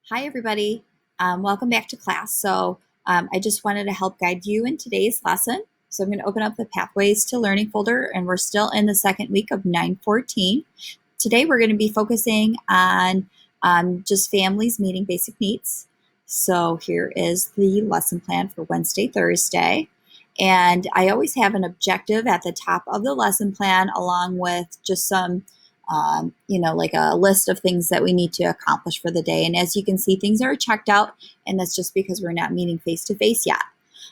Hi, everybody. Welcome back to class. I just wanted to help guide you in today's lesson. So I'm going to open up the Pathways to Learning folder, and we're still in the second week of 914. Today we're going to be focusing on just families meeting basic needs. So here is the lesson plan for Wednesday, Thursday. And I always have an objective at the top of the lesson plan along with just some like a list of things that we need to accomplish for the day. And as you can see, things are checked out, and that's just because we're not meeting face to face yet.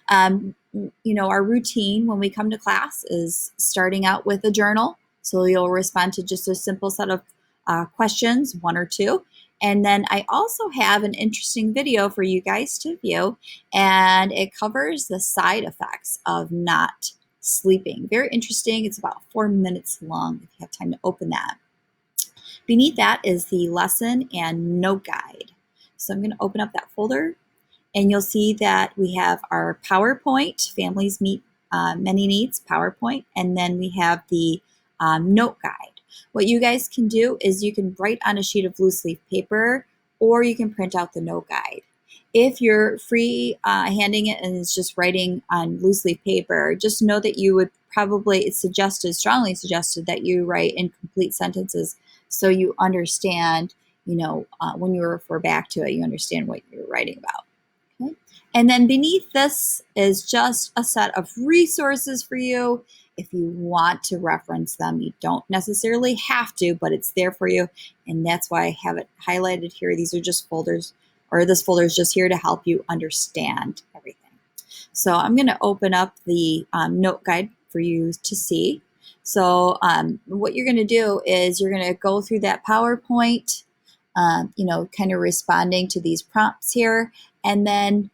Our routine when we come to class is starting out with a journal. So you'll respond to just a simple set of questions, one or two. And then I also have an interesting video for you guys to view, and it covers the side effects of not sleeping. Very interesting. It's about 4 minutes long if you have time to open that. Beneath that is the lesson and note guide. So I'm going to open up that folder, and you'll see that we have our PowerPoint, Families Meet Many Needs PowerPoint, and then we have the note guide. What you guys can do is you can write on a sheet of loose leaf paper, or you can print out the note guide. If you're free handing it and it's just writing on loose leaf paper, just know that you would probably, strongly suggested that you write in complete sentences so you understand, when you refer back to it, you understand what you're writing about. Okay? And then beneath this is just a set of resources for you. If you want to reference them, you don't necessarily have to, but it's there for you. And that's why I have it highlighted here. These are just folders, or this folder is just here to help you understand everything. So I'm going to open up the note guide for you to see. So what you're going to do is you're going to go through that PowerPoint, kind of responding to these prompts here. And then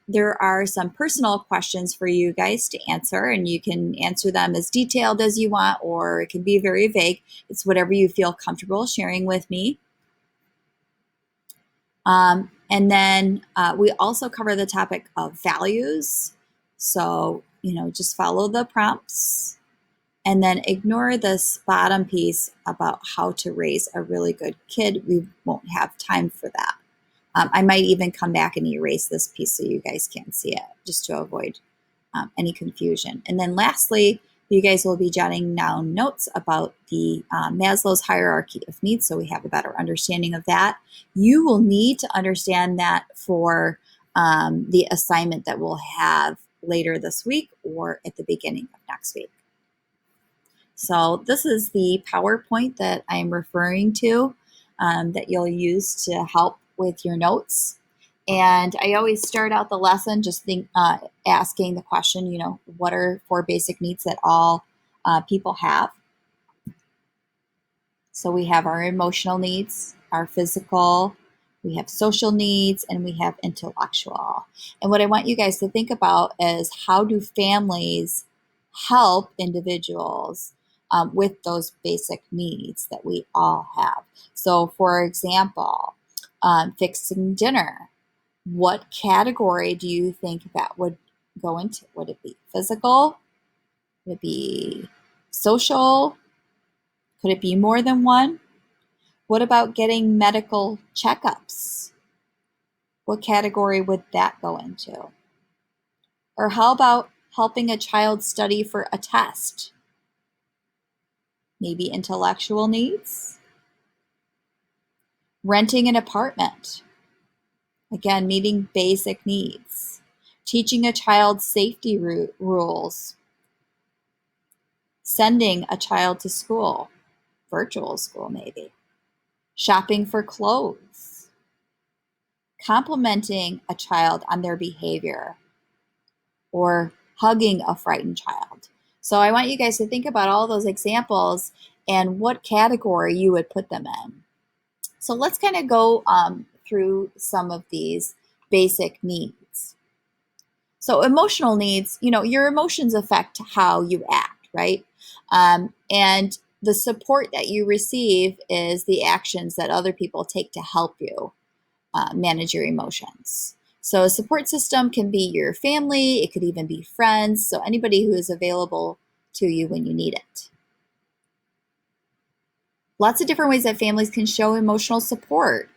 there are some personal questions for you guys to answer, and you can answer them as detailed as you want, or it can be very vague. It's whatever you feel comfortable sharing with me. And then we also cover the topic of values. So, just follow the prompts. And then ignore this bottom piece about how to raise a really good kid. We won't have time for that. I might even come back and erase this piece so you guys can't see it, just to avoid any confusion. And then lastly, you guys will be jotting down notes about the Maslow's hierarchy of needs, so we have a better understanding of that. You will need to understand that for the assignment that we'll have later this week or at the beginning of next week. So this is the PowerPoint that I'm referring to that you'll use to help with your notes. And I always start out the lesson just asking the question, what are 4 basic needs that all people have? So we have our emotional needs, our physical, we have social needs, and we have intellectual. And what I want you guys to think about is, how do families help individuals with those basic needs that we all have? So for example, fixing dinner. What category do you think that would go into? Would it be physical? Would it be social? Could it be more than one? What about getting medical checkups? What category would that go into? Or how about helping a child study for a test? Maybe intellectual needs? Renting an apartment. Again, meeting basic needs. Teaching a child safety rules. Sending a child to school, virtual school maybe. Shopping for clothes. Complimenting a child on their behavior. Or hugging a frightened child. So I want you guys to think about all those examples and what category you would put them in. So let's kind of go through some of these basic needs. So emotional needs, your emotions affect how you act, right? And the support that you receive is the actions that other people take to help you manage your emotions. So a support system can be your family, it could even be friends, so anybody who is available to you when you need it. Lots of different ways that families can show emotional support.